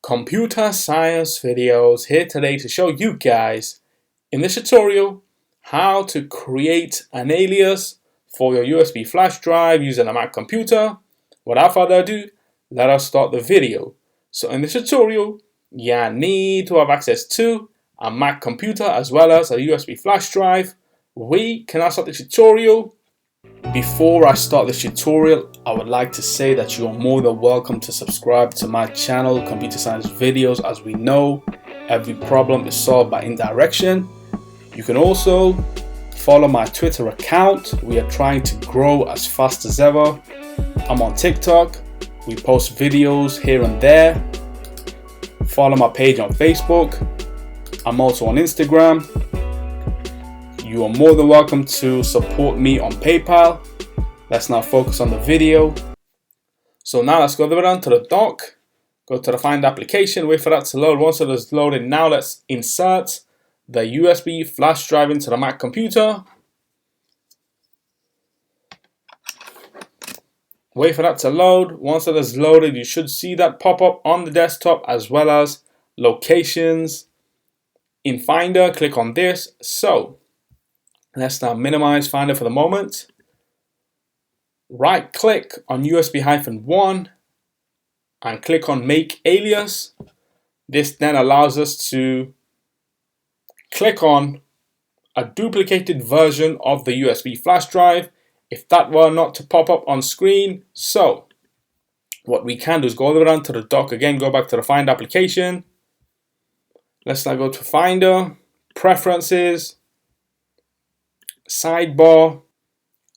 Computer Science Videos here today to show you guys in this tutorial how to create an alias for your USB flash drive using a Mac computer. Without further ado, let us start the video. So in this tutorial, you need to have access to a Mac computer as well as a USB flash drive. We can start the tutorial. Before I start this tutorial, I would like to say that you are more than welcome to subscribe to my channel, Computer Science Videos. As we know, every problem is solved by indirection. You can also follow my Twitter account. We are trying to grow as fast as ever. I'm on TikTok. We post videos here and there. Follow my page on Facebook. I'm also on Instagram. You are more than welcome to support me on PayPal. Let's now focus on the video. So now let's go down to the dock. Go to the Find application, wait for that to load. Once it is loaded, now let's insert the USB flash drive into the Mac computer. Wait for that to load. Once it is loaded, you should see that pop up on the desktop as well as locations. In Finder, click on this. So let's now minimize Finder for the moment. Right click on USB-1 and click on Make Alias. This then allows us to click on a duplicated version of the USB flash drive if that were not to pop up on screen. So what we can do is go all the way down to the dock again, go back to the Find application. Let's now go to Finder, Preferences, Sidebar,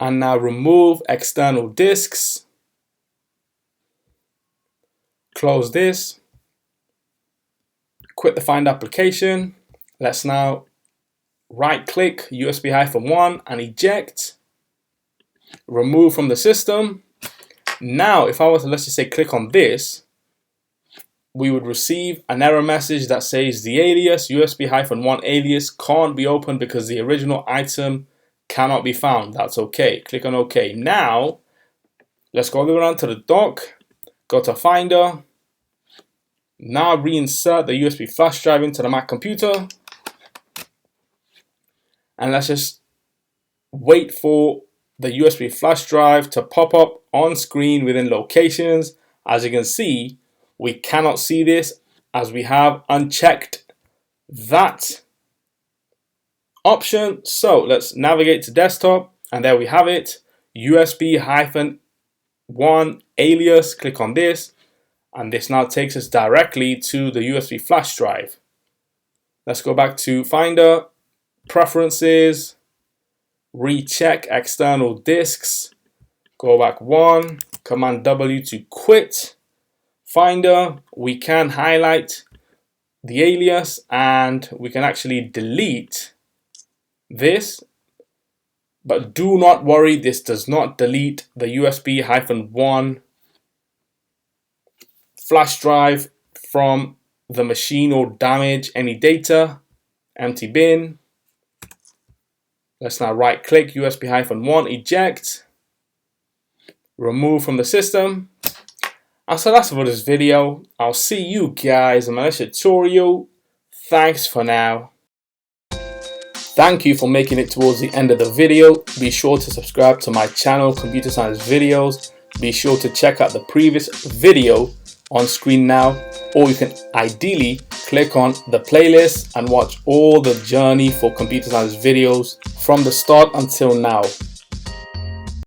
and now remove external disks. Close this. Quit the Find application. Let's now right click USB-1 and eject. Remove from the system. Now if I was to, let's just say, click on this, we would receive an error message that says the alias USB-1 alias can't be opened because the original item cannot be found. That's okay. Click on OK. Now let's go around to the dock. Go to Finder. Now reinsert the USB flash drive into the Mac computer. And let's just wait for the USB flash drive to pop up on screen within locations. As you can see, we cannot see this as we have unchecked that option. So let's navigate to desktop, and there we have it. USB-1 alias. Click on this, and this now takes us directly to the USB flash drive. Let's go back to Finder, Preferences, recheck external disks, go back one, Command W to quit Finder. We can highlight the alias and we can actually delete this, but do not worry, this does not delete the USB-1 flash drive from the machine or damage any data. Empty bin. Let's now right click USB-1, eject, remove from the system. And so that's it for this video. I'll see you guys in my next tutorial. Thanks for now. Thank you for making it towards the end of the video. Be sure to subscribe to my channel, Computer Science Videos. Be sure to check out the previous video on screen now, or you can ideally click on the playlist and watch all the journey for Computer Science Videos from the start until now.